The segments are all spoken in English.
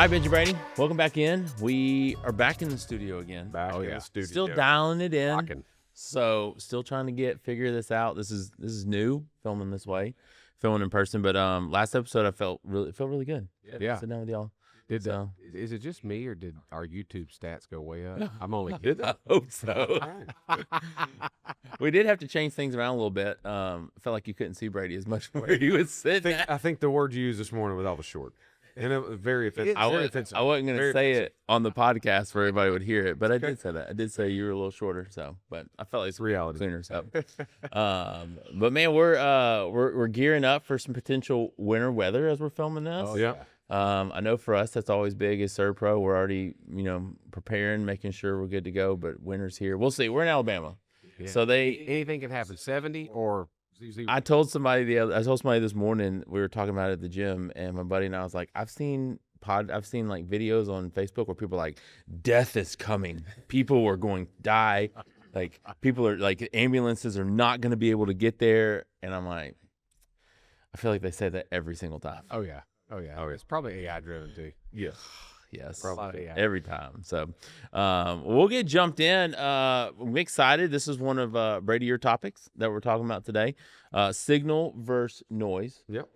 Hi, Benji Brady. Welcome back in. We are back in the studio again. Back in the studio. Still dialing it in. Rocking. So still trying to figure this out. This is new, filming this way, filming in person. But last episode I felt really good. Yeah. Sitting down with y'all. Is it just me, or did our YouTube stats go way up? I'm only kidding. I hope so. We did have to change things around a little bit. Felt like you couldn't see Brady as much where he was sitting. I think the word you used this morning was awful short. And it was very offensive. I wasn't going to say it on the podcast where everybody would hear it, but I did say that. I did say you were a little shorter, but I felt like it's reality. Cleaner up. But man, we're gearing up for some potential winter weather as we're filming this. Oh yeah. I know for us that's always big as Pro. We're already preparing, making sure we're good to go. But winter's here. We'll see. We're in Alabama, so anything can happen. 70 or. I told somebody this morning, we were talking about it at the gym, and my buddy and I was like, I've seen like videos on Facebook where people are like, death is coming. People are going to die. Like people are like, ambulances are not going to be able to get there. And I'm like, I feel like they say that every single time. Oh yeah. It's probably AI driven too. Yeah. Yes, probably every time. So we'll get jumped in. I'm excited. This is one of Brady, your topics that we're talking about today. Signal versus noise. Yep.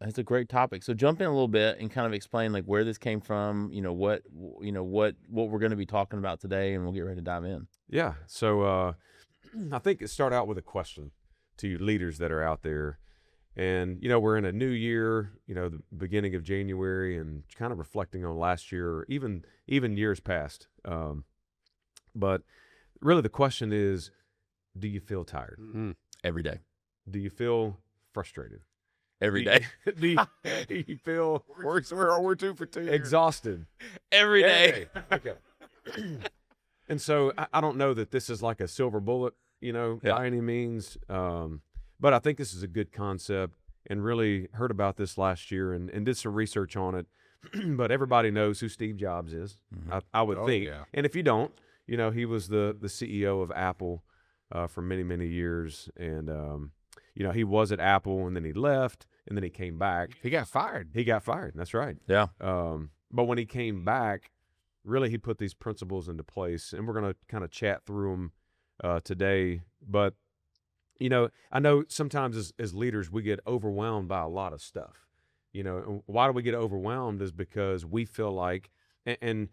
It's a great topic. So jump in a little bit and kind of explain like where this came from. What we're going to be talking about today, and we'll get ready to dive in. Yeah. So I think it start out with a question to you leaders that are out there. And, we're in a new year, the beginning of January, and kind of reflecting on last year, or even years past. But really the question is, do you feel tired? Mm-hmm. Every day. Do you feel frustrated? Every day. Do you feel we're 2 for 2 exhausted? Every day. Okay. And so I don't know that this is like a silver bullet, by any means. But I think this is a good concept, and really heard about this last year and did some research on it. But everybody knows who Steve Jobs is, I would think. Yeah. And if you don't, he was the CEO of Apple for many, many years. And, he was at Apple, and then he left, and then he came back. He got fired. That's right. Yeah. But when he came back, really he put these principles into place, and we're going to kind of chat through them today. But I know sometimes as leaders, we get overwhelmed by a lot of stuff. Why do we get overwhelmed is because we feel like, and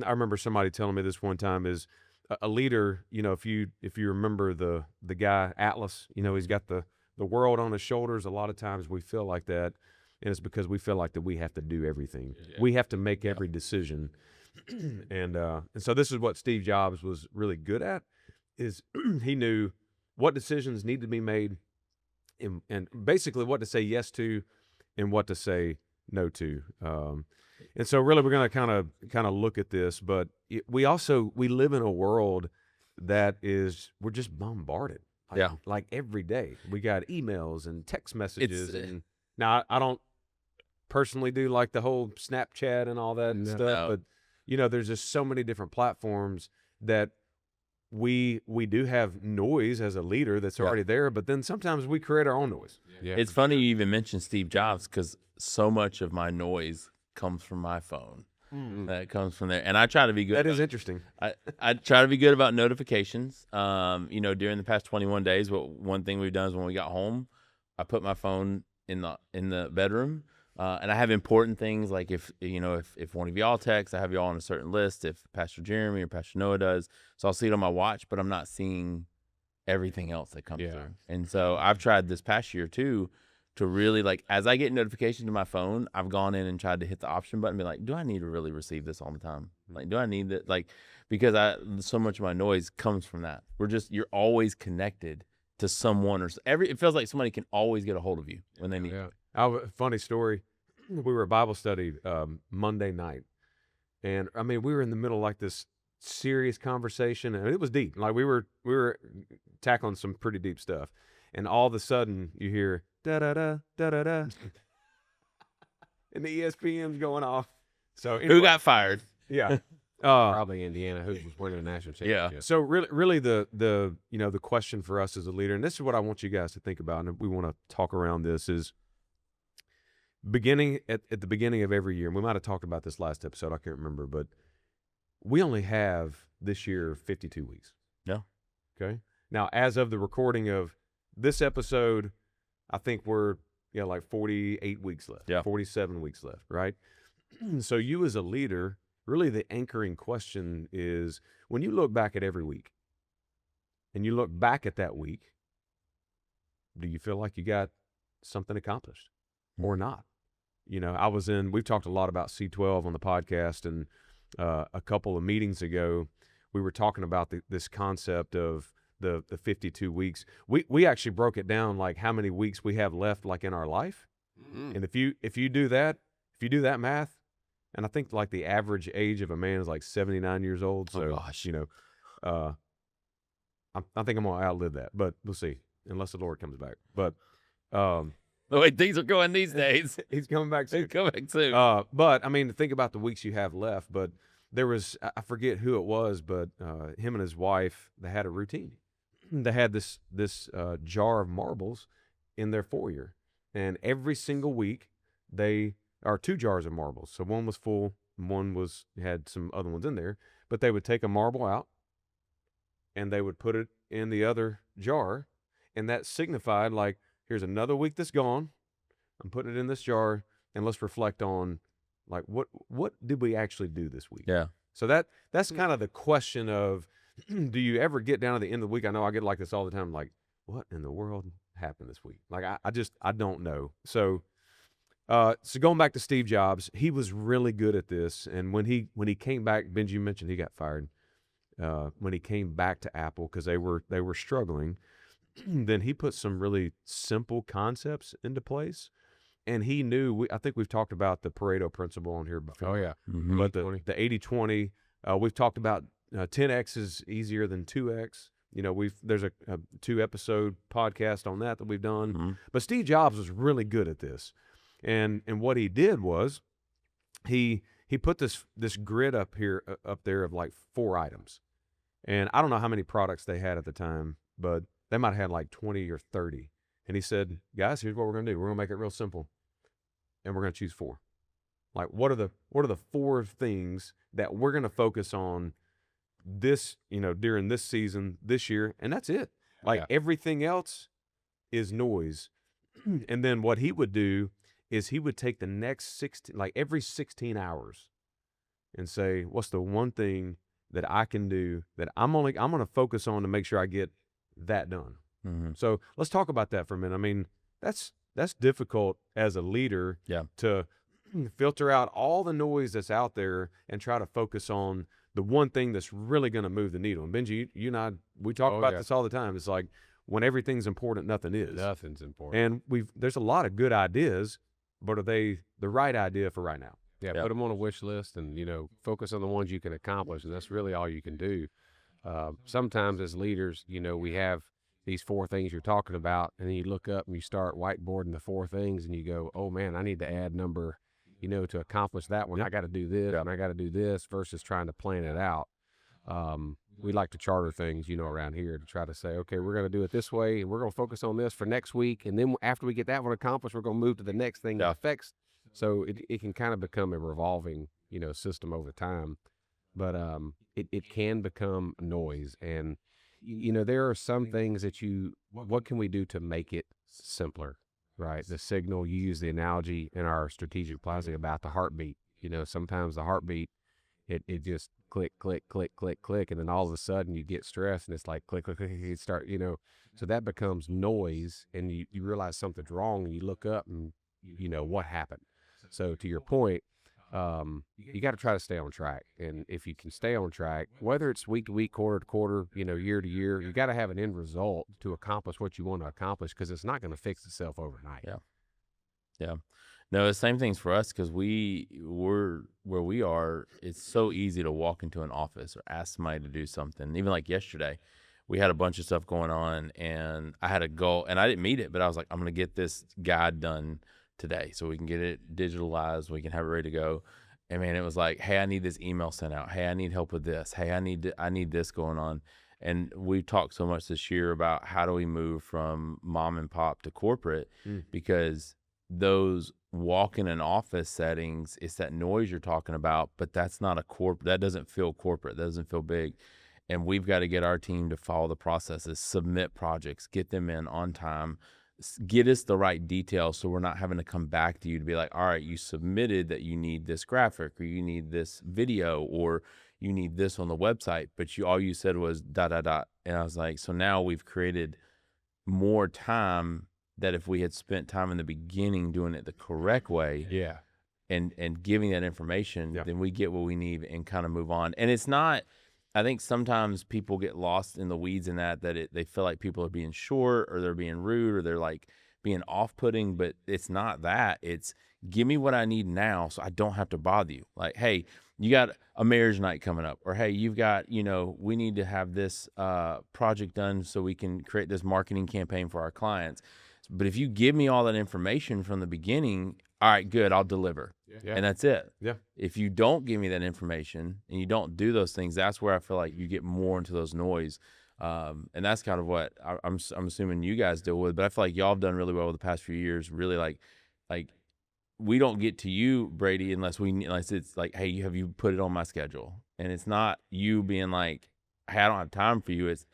I remember somebody telling me this one time, is a leader, if you remember the guy Atlas, he's got the world on his shoulders. A lot of times we feel like that, and it's because we feel like that we have to do everything. Yeah. We have to make every decision. And so this is what Steve Jobs was really good at, is he knew what decisions need to be made, and basically what to say yes to and what to say no to. And so really we're going to kind of look at this, but we live in a world that we're just bombarded. Like every day. We got emails and text messages. And now I don't personally do like the whole Snapchat and all that stuff, but there's just so many different platforms that we do have noise as a leader that's already there, but then sometimes we create our own noise. Yeah. It's funny you even mentioned Steve Jobs, because so much of my noise comes from my phone. That comes from there, and I try to be good. That is interesting. I try to be good about notifications. During the past 21 days, one thing we've done is when we got home, I put my phone in the bedroom. And I have important things like if one of y'all texts, I have y'all on a certain list. If Pastor Jeremy or Pastor Noah does, so I'll see it on my watch, but I'm not seeing everything else that comes through. And so I've tried this past year too to really, like, as I get notifications to my phone, I've gone in and tried to hit the option button and be like, do I need to really receive this all the time? Like, do I need that? Like, because so much of my noise comes from that. you're always connected to someone, or it feels like somebody can always get a hold of you when they need you. Funny story. We were at Bible study Monday night, and I mean we were in the middle of like this serious conversation, and it was deep. Like we were tackling some pretty deep stuff, and all of a sudden you hear da da da da da da, and the ESPN's going off. So anyway, who got fired? Yeah. Probably Indiana, who was winning the national championship. Yeah. So really the question for us as a leader, and this is what I want you guys to think about, and we want to talk around this, is beginning at the beginning of every year, and we might have talked about this last episode, I can't remember, but we only have this year 52 weeks. Yeah. Okay. Now, as of the recording of this episode, I think we're like 48 weeks left. Yeah. 47 weeks left, right? So you as a leader, really the anchoring question is, when you look back at every week and you look back at that week, do you feel like you got something accomplished or not? We've talked a lot about C12 on the podcast, and a couple of meetings ago, we were talking about this concept of the 52 weeks. We actually broke it down, like how many weeks we have left, like in our life. And if you do that math, and I think like the average age of a man is like 79 years old. So, oh gosh. I think I'm going to outlive that, but we'll see, unless the Lord comes back. But the way things are going these days, he's coming back soon. he's coming soon. But I mean, think about the weeks you have left. But there was, I forget who it was, but him and his wife, they had a routine. They had this jar of marbles in their foyer, and every single week they are 2 jars of marbles. So one was full, and one had some other ones in there. But they would take a marble out, and they would put it in the other jar, and that signified, like, here's another week that's gone. I'm putting it in this jar, and let's reflect on, like, what did we actually do this week? Yeah. So that's kind of the question of, do you ever get down to the end of the week? I know I get like this all the time, like, what in the world happened this week? Like, I don't know. So going back to Steve Jobs, he was really good at this. And when he came back, Benji, you mentioned he got fired. When he came back to Apple, because they were struggling, then he put some really simple concepts into place. And he knew, I think we've talked about the Pareto principle on here before. Oh, yeah. Mm-hmm. But the 80-20, we've talked about 10X is easier than 2X. There's a 2-episode podcast on that we've done. Mm-hmm. But Steve Jobs was really good at this. And what he did was he put this grid up there of like 4 items. And I don't know how many products they had at the time, but they might have had like 20 or 30. And he said, guys, here's what we're going to do. We're going to make it real simple. And we're going to choose 4. Like, what are the 4 things that we're going to focus on this, during this season, this year, and that's it. Like, everything else is noise. And then what he would do is he would take the next 16, like every 16 hours, and say, what's the one thing that I can do that I'm going to focus on to make sure I get that done. Mm-hmm. So let's talk about that for a minute. I mean, that's difficult as a leader to filter out all the noise that's out there and try to focus on the one thing that's really going to move the needle. And Benji, you and I, we talk about this all the time. It's like, when everything's important, nothing is. Nothing's important. And there's a lot of good ideas, but are they the right idea for right now? Yeah, put them on a wish list and, focus on the ones you can accomplish, and that's really all you can do. Sometimes as leaders, we have these 4 things you're talking about, and then you look up and you start whiteboarding the 4 things, and you go, oh, man, I need to add number, to accomplish that one. I got to do this, and I got to do this, versus trying to plan it out. We like to charter things, around here, to try to say, okay, we're going to do it this way, and we're going to focus on this for next week. And then after we get that one accomplished, we're going to move to the next thing that affects. So it can kind of become a revolving, system over time. But it can become noise. And, there are some things that what can we do to make it simpler, right? The signal, you use the analogy in our strategic planning about the heartbeat. Sometimes the heartbeat, it just click, click, click, click, click, and then all of a sudden you get stressed, and it's like click, click, click, you start, so that becomes noise, and you realize something's wrong, and you look up, and what happened. So to your point, you got to try to stay on track, and if you can stay on track, whether it's week to week, quarter to quarter, year to year, you got to have an end result to accomplish what you want to accomplish, because it's not going to fix itself overnight. Yeah. No, the same things for us, because we're where we are. It's so easy to walk into an office or ask somebody to do something. Even like yesterday, we had a bunch of stuff going on, and I had a goal, and I didn't meet it, but I was like, I'm going to get this guide done today so we can get it digitalized, we can have it ready to go. And man, it was like, hey, I need this email sent out. Hey, I need help with this. Hey, I need this going on. And we've talked so much this year about how do we move from mom and pop to corporate, because those walk in an office settings, it's that noise you're talking about, but that's not that doesn't feel corporate. That doesn't feel big. And we've got to get our team to follow the processes, submit projects, get them in on time, get us the right details so we're not having to come back to you to be like, all right, you submitted that you need this graphic or you need this video or you need this on the website, but all you said was ... And I was like, so now we've created more time that if we had spent time in the beginning doing it the correct way Yeah. and giving that information, then we get what we need and kind of move on. And it's not, I think sometimes people get lost in the weeds in that they feel like people are being short or they're being rude or they're like being off-putting, but it's not that. It's give me what I need now so I don't have to bother you. Like, hey, you got a marriage night coming up, or hey, you've got, we need to have this project done so we can create this marketing campaign for our clients. But if you give me all that information from the beginning, all right, good, I'll deliver. Yeah. And that's it. Yeah. If you don't give me that information and you don't do those things, that's where I feel like you get more into those noise. And that's kind of what I'm assuming you guys deal with. But I feel like y'all have done really well the past few years. Really, like we don't get to you, Brady, unless it's like, hey, have you put it on my schedule? And it's not you being like, hey, I don't have time for you. It's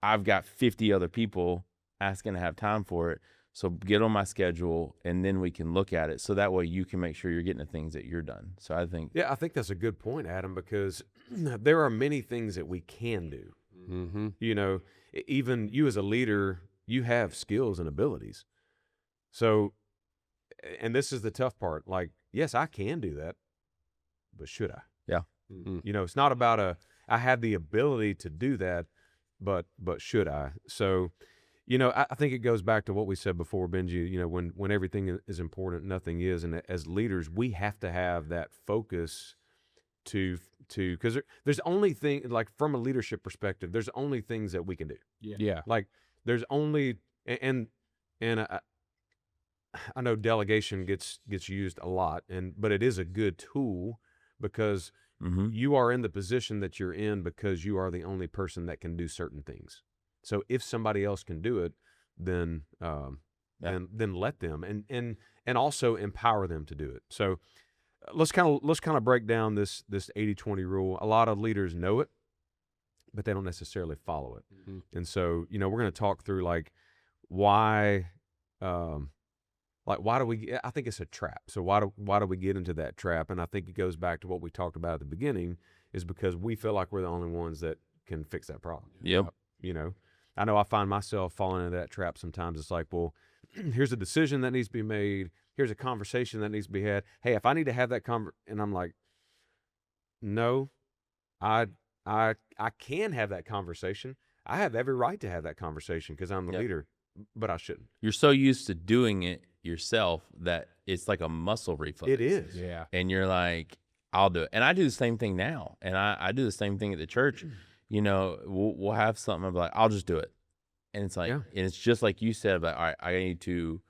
I've got 50 other people asking to have time for it. So get on my schedule, and then we can look at it. So that way you can make sure you're getting the things that you're done. So I think. Yeah, I think that's a good point, Adam, because there are many things that we can do. Mm-hmm. Even you as a leader, you have skills and abilities. So, and this is the tough part. Like, yes, I can do that, but should I? Yeah. Mm-hmm. It's not about I have the ability to do that, but should I? So, I think it goes back to what we said before, Benji. When everything is important, nothing is. And as leaders, we have to have that focus because there's only like from a leadership perspective, there's only things that we can do. Yeah. Like there's only and I know delegation gets used a lot, but it is a good tool because you are in the position that you're in because you are the only person that can do certain things. So if somebody else can do it, then let them and also empower them to do it. So let's kind of break down this 80-20 rule. A lot of leaders know it, but they don't necessarily follow it. Mm-hmm. And so, we're going to talk through like why do we, I think it's a trap. So why do we get into that trap? And I think it goes back to what we talked about at the beginning, is because we feel like we're the only ones that can fix that problem. Yep. I know I find myself falling into that trap sometimes. It's like, well, here's a decision that needs to be made. Here's a conversation that needs to be had. Hey, if I need to have that and I'm like, no, I can have that conversation. I have every right to have that conversation because I'm the leader, but I shouldn't. You're so used to doing it yourself that it's like a muscle reflex. It is. Yeah. And you're like, I'll do it. And I do the same thing now. And I do the same thing at the church. We'll have something. I'm like, I'll just do it. And it's like, and it's just like you said, but all right, I need to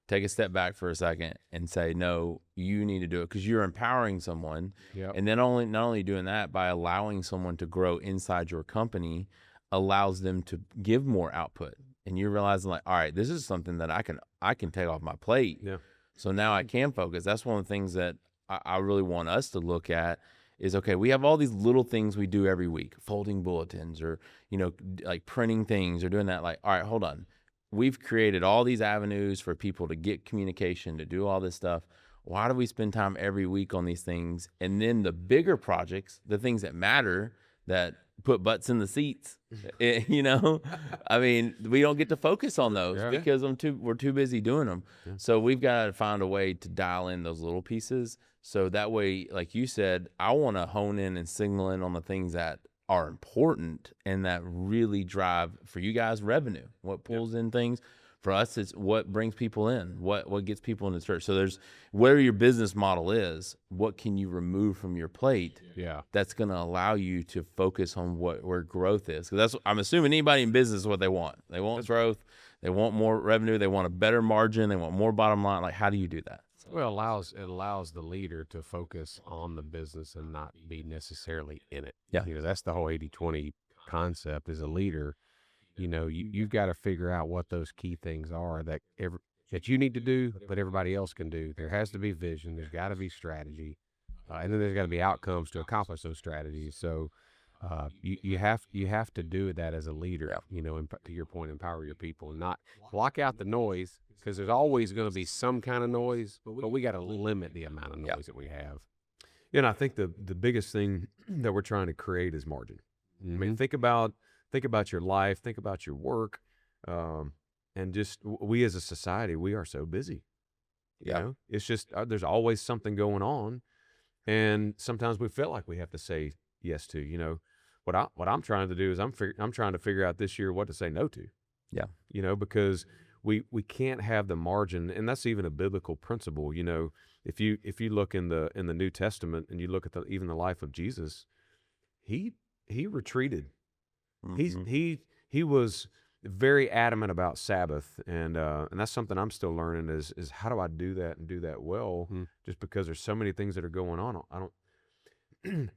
take a step back for a second and say, no, you need to do it, because you're empowering someone. Yep. And then not only doing that, by allowing someone to grow inside your company allows them to give more output. And you're realizing like, all right, this is something that I can take off my plate. Yeah. So now I can focus. That's one of the things that I really want us to look at is, okay, we have all these little things we do every week, folding bulletins or, like printing things or doing that. Like, all right, hold on. We've created all these avenues for people to get communication, to do all this stuff. Why do we spend time every week on these things? And then the bigger projects, the things that matter, that put butts in the seats, I mean, we don't get to focus on those because we're too busy doing them. Yeah. So we've got to find a way to dial in those little pieces. So that way, like you said, I want to hone in and signal in on the things that are important and that really drive, for you guys, revenue. What pulls in things. For us, it's what brings people in, what gets people into church. So there's where your business model is, what can you remove from your plate? Yeah, that's going to allow you to focus on where growth is. Because I'm assuming anybody in business is what they want. They want growth, they want more revenue, they want a better margin, they want more bottom line. Like, how do you do that? Well, it allows the leader to focus on the business and not be necessarily in it. Yeah, that's the whole 80-20 concept. As a leader, you've got to figure out what those key things are that that you need to do, but everybody else can do. There has to be vision. There's got to be strategy, and then there's got to be outcomes to accomplish those strategies. So you have to do that as a leader. You know, to your point, empower your people and not block out the noise, because there's always going to be some kind of noise, but we got to limit the amount of noise that we have. Yeah, and I think the biggest thing that we're trying to create is margin. I mean, think about your life, think about your work, and just we as a society, we are so busy. You know, it's just there's always something going on, and sometimes we feel like we have to say yes to. You know, what I'm trying to do is I'm trying to figure out this year what to say no to. Yeah, you know, because we can't have the margin, and that's even a biblical principle. You know, if you look in the New Testament and you look at even the life of Jesus, he retreated. He was very adamant about Sabbath, and that's something I'm still learning is how do I do that and do that well? Just because there's so many things that are going on, I don't.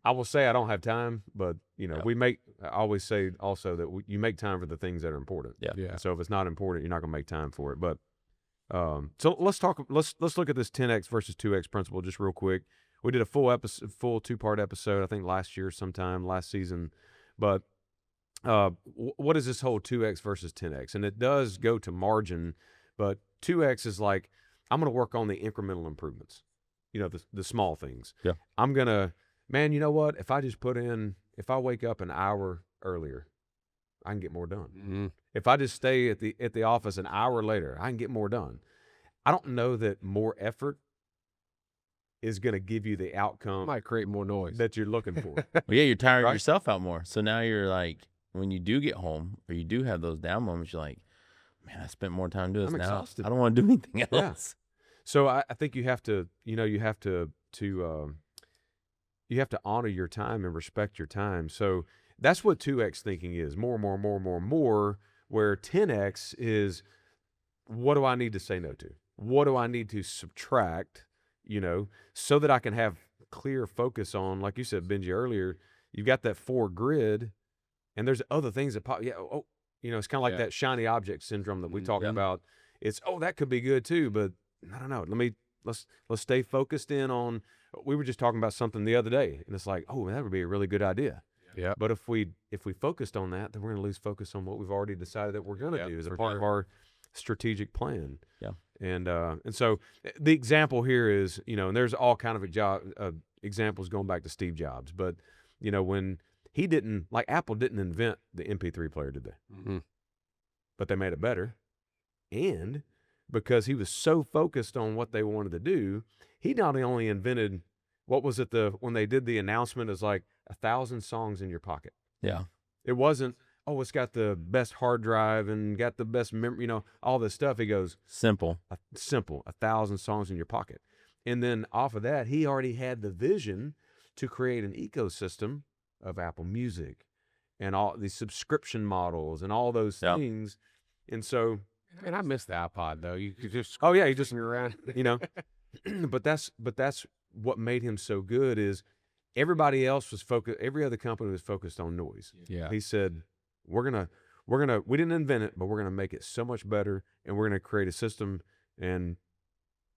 I will say I don't have time, but you know, I always say also that you make time for the things that are important. Yeah. So if it's not important, you're not going to make time for it. But so let's look at this 10x versus 2x principle just real quick. We did a full 2-part episode, I think last year sometime, last season. But what is this whole 2x versus 10x? And it does go to margin, but 2x is like, I'm going to work on the incremental improvements, you know, the small things. Yeah. I'm going to, man, you know what? If I wake up an hour earlier, I can get more done. If I just stay at the office an hour later, I can get more done. I don't know that more effort is going to give you the outcome. Might create more noise that you're looking for. Well, yeah, you're tiring yourself out more. So now you're like, when you do get home or you do have those down moments, you're like, man, I spent more time doing this. I'm now exhausted. I don't want to do anything else. Yeah. So I think you have to honor your time and respect your time. So that's what 2x thinking is. More, where 10x is, what do I need to say no to? What do I need to subtract, you know, so that I can have clear focus on, like you said, Benji, earlier, you've got that 4 grid, and there's other things that pop. Yeah. Oh, you know, it's kind of like that shiny object syndrome that we talked about. It's, that could be good too, but I don't know. Let's stay focused in on. We were just talking about something the other day, and it's like, oh, that would be a really good idea. Yeah. But if we focused on that, then we're going to lose focus on what we've already decided that we're going to do as a part of our strategic plan. Yeah. And so the example here is, you know, and there's all kind of examples going back to Steve Jobs, but you know, when he didn't, like Apple didn't invent the MP3 player, did they? But they made it better. And because he was so focused on what they wanted to do, he not only invented, what was it, when they did the announcement, is like 1,000 songs in your pocket. Yeah. It wasn't, oh, it's got the best hard drive and got the best memory, you know, all this stuff. He goes, simple, 1,000 songs in your pocket. And then off of that, he already had the vision to create an ecosystem of Apple Music and all these subscription models and all those things. And so, and I miss the iPod though. You could just you just around, you know. but that's what made him so good is everybody else was focused. Every other company was focused on noise. Yeah. He said, we didn't invent it, but we're gonna make it so much better, and we're gonna create a system. And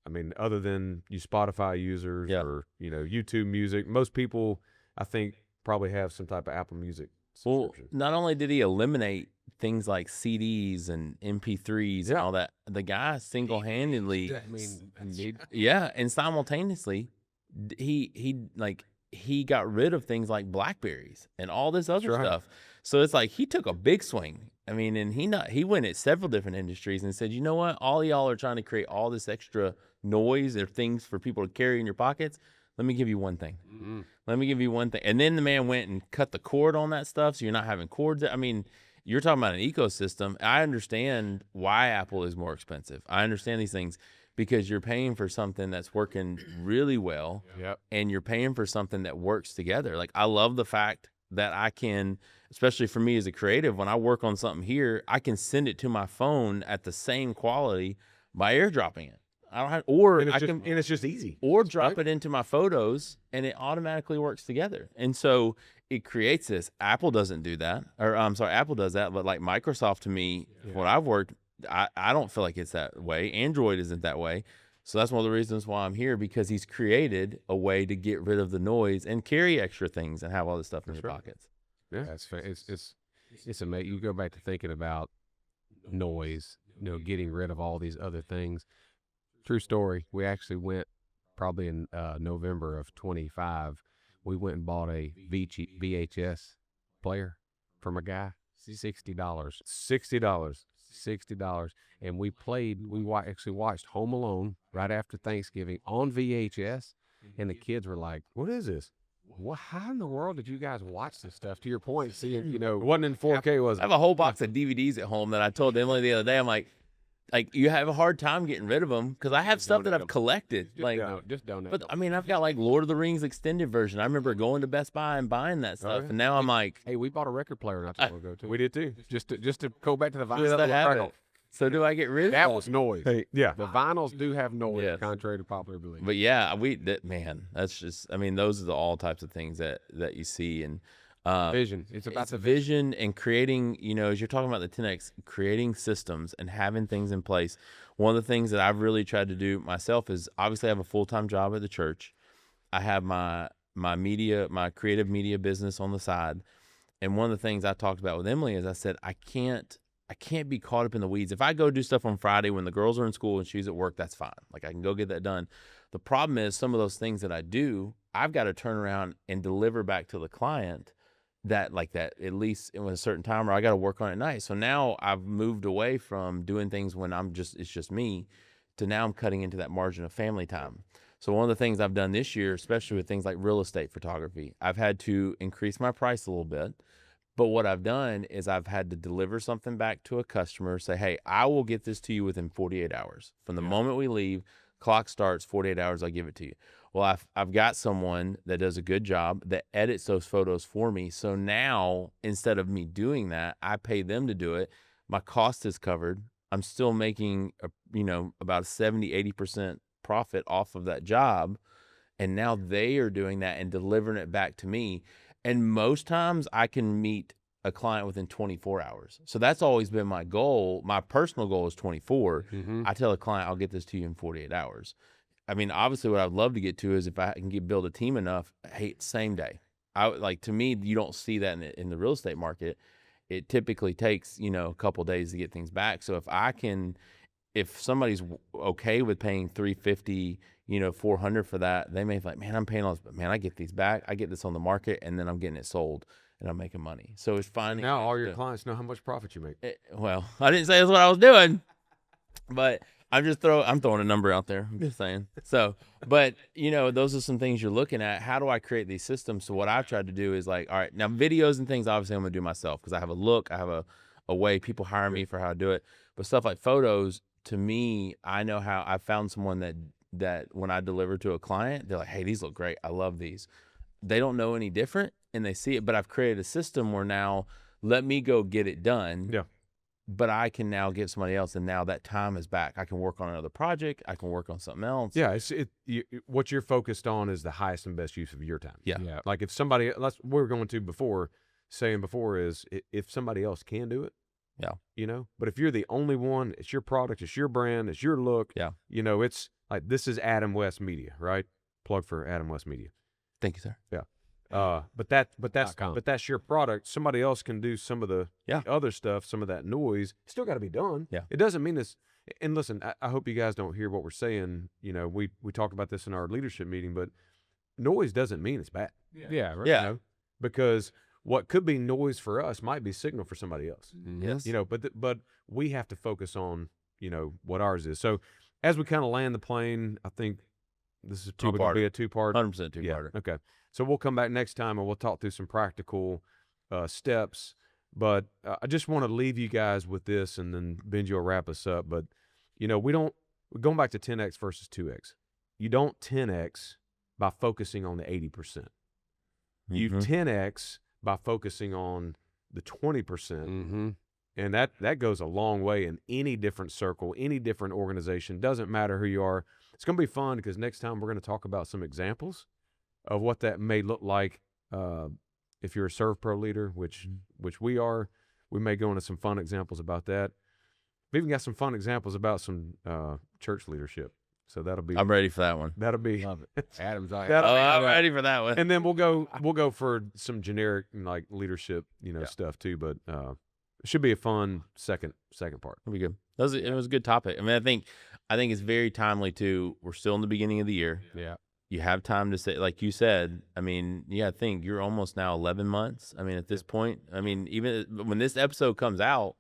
I mean, other than you Spotify users or, you know, YouTube Music, most people I think probably have some type of Apple Music subscription. Well, not only did he eliminate things like CDs and MP3s and all that, the guy single-handedly, and simultaneously, he got rid of things like Blackberries and all this other stuff. So it's like he took a big swing. I mean, and he went at several different industries and said, you know what, all y'all are trying to create all this extra noise or things for people to carry in your pockets. Let me give you one thing. Let me give you one thing. And then the man went and cut the cord on that stuff, so you're not having cords. I mean, you're talking about an ecosystem. I understand why Apple is more expensive. I understand these things because you're paying for something that's working really well, and you're paying for something that works together. Like, I love the fact that I can, especially for me as a creative, when I work on something here, I can send it to my phone at the same quality by airdropping it. I don't have, or and I can, and it's just easy. Or drop it into my photos, and it automatically works together. And so it creates this. Apple doesn't do that, or I'm sorry, Apple does that, but like Microsoft, to me, when I've worked, I don't feel like it's that way. Android isn't that way. So that's one of the reasons why I'm here, because he's created a way to get rid of the noise and carry extra things and have all this stuff in your pockets. Yeah. That's it's amazing. You go back to thinking about noise, getting rid of all these other things. True story. We actually went probably in November of 25. We went and bought a VHS player from a guy. $60. $60. And we played. Actually watched Home Alone right after Thanksgiving on VHS, and the kids were like, What is this? "What? How in the world did you guys watch this stuff?" To your point, seeing It wasn't in 4K, was I it? have a whole box of DVDs at home that I told Emily the other day. I'm like you have a hard time getting rid of them because I have stuff that I've collected. just donate. But I mean, I've got like Lord of the Rings extended version. I remember going to Best Buy and buying that stuff, yeah. and now I'm like, Hey, we bought a record player not too long ago too. We did too. Just to go back to the just vinyl. to have it. So do I get rid of That was noise. Hey, yeah. The vinyls do have noise, Yes. contrary to popular belief. But yeah, man, that's just. I mean, those are the all types of things that you see, and Vision. It's about it's the vision and creating. As you're talking about the 10x, creating systems and having things in place. One of the things that I've really tried to do myself is obviously I have a full-time job at the church. I have my creative media business on the side, and one of the things I talked about with Emily is I said I can't be caught up in the weeds. If I go do stuff on Friday when the girls are in school and she's at work, that's fine. Like I can go get that done. The problem is some of those things that I do, I've got to turn around and deliver back to the client that at least in a certain time, or I got to work on it at night. So now I've moved away from doing things when it's just me, to now I'm cutting into that margin of family time. So one of the things I've done this year, especially with things like real estate photography, I've had to increase my price a little bit. But what I've done is I've had to deliver something back to a customer, say, hey, I will get this to you within 48 hours. From the moment we leave, clock starts, 48 hours, I'll give it to you. Well, I've got someone that does a good job that edits those photos for me. So now, instead of me doing that, I pay them to do it. My cost is covered. I'm still making, about 70, 80% profit off of that job. And now they are doing that and delivering it back to me. And most times I can meet a client within 24 hours. So that's always been my goal. My personal goal is 24. Mm-hmm. I tell a client, I'll get this to you in 48 hours. I mean, obviously what I'd love to get to is if I can build a team enough, hey, same day. To me, you don't see that in the real estate market. It typically takes, a couple days to get things back. So if somebody's okay with paying $350, $400 for that, they may be like, man, I'm paying all this, but man, I get these back. I get this on the market and then I'm getting it sold and I'm making money. So it's finding. Now all your clients know how much profit you make. Well, I didn't say that's what I was doing, but I'm throwing a number out there. I'm just saying. So, but those are some things you're looking at. How do I create these systems? So what I've tried to do is like, all right, now videos and things, obviously I'm going to do myself because I have a look, I have a way people hire me for how to do it. But stuff like photos, to me, I know how. I found someone that when I deliver to a client, they're like, hey, these look great. I love these. They don't know any different and they see it, but I've created a system where now let me go get it done. Yeah. But I can now give somebody else, and now that time is back. I can work on another project. I can work on something else. Yeah, what you're focused on is the highest and best use of your time. Yeah. Like if somebody, that's what we were going to before, is if somebody else can do it. Yeah. But if you're the only one, it's your product, it's your brand, it's your look. Yeah. It's like, this is Adam West Media, right? Plug for Adam West Media. Thank you, sir. Yeah. But that's your product. Somebody else can do some of the other stuff, some of that noise. Still got to be done. Yeah. It doesn't mean this. And listen, I hope you guys don't hear what we're saying. We talked about this in our leadership meeting, but noise doesn't mean it's bad. Yeah. Right. Yeah. Because what could be noise for us might be signal for somebody else. Yes. But we have to focus on what ours is. So as we kind of land the plane, I think this is probably going to be a two-part. 100% two-parter. Yeah. Okay. So we'll come back next time and we'll talk through some practical steps. But I just want to leave you guys with this, and then Benji will wrap us up. But we're going back to 10x versus 2x. You don't 10x by focusing on the 80%. You 10x by focusing on the 20%. Mm-hmm. And that goes a long way in any different circle, any different organization. Doesn't matter who you are. It's going to be fun because next time we're going to talk about some examples of what that may look like if you're a Serve Pro leader, which we are. We may go into some fun examples about that. We've even got some fun examples about some church leadership. So I'm ready for that one. that'll be Love it. Adam's like, I'm ready for that one. and then we'll go for some generic like leadership, stuff too. But it should be a fun second part. It'll be good. It was a good topic. I mean, I think it's very timely too. We're still in the beginning of the year. yeah. You have time to say, like you said. I mean, I think you're almost now 11 months. I mean, at this point, I mean, even when this episode comes out,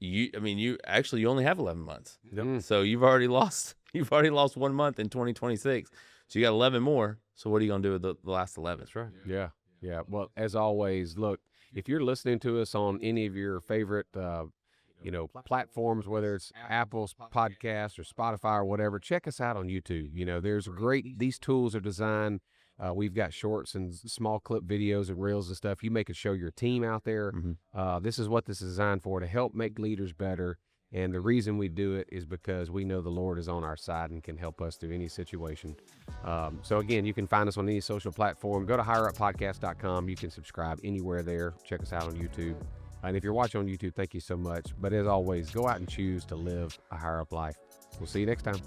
you only have 11 months. Yep. So you've already lost 1 month in 2026. So you got 11 more. So what are you gonna do with the last 11? That's right. Yeah. Yeah. Well, as always, look, if you're listening to us on any of your favorite, platforms, whether it's Apple's podcast or Spotify or whatever, check us out on YouTube. These tools are designed. We've got shorts and small clip videos and reels and stuff. You make it show your team out there. This is what this is designed for, to help make leaders better. And the reason we do it is because we know the Lord is on our side and can help us through any situation. So again, you can find us on any social platform. Go to higheruppodcast.com. You can subscribe anywhere there. Check us out on YouTube. And if you're watching on YouTube, thank you so much. But as always, go out and choose to live a higher up life. We'll see you next time.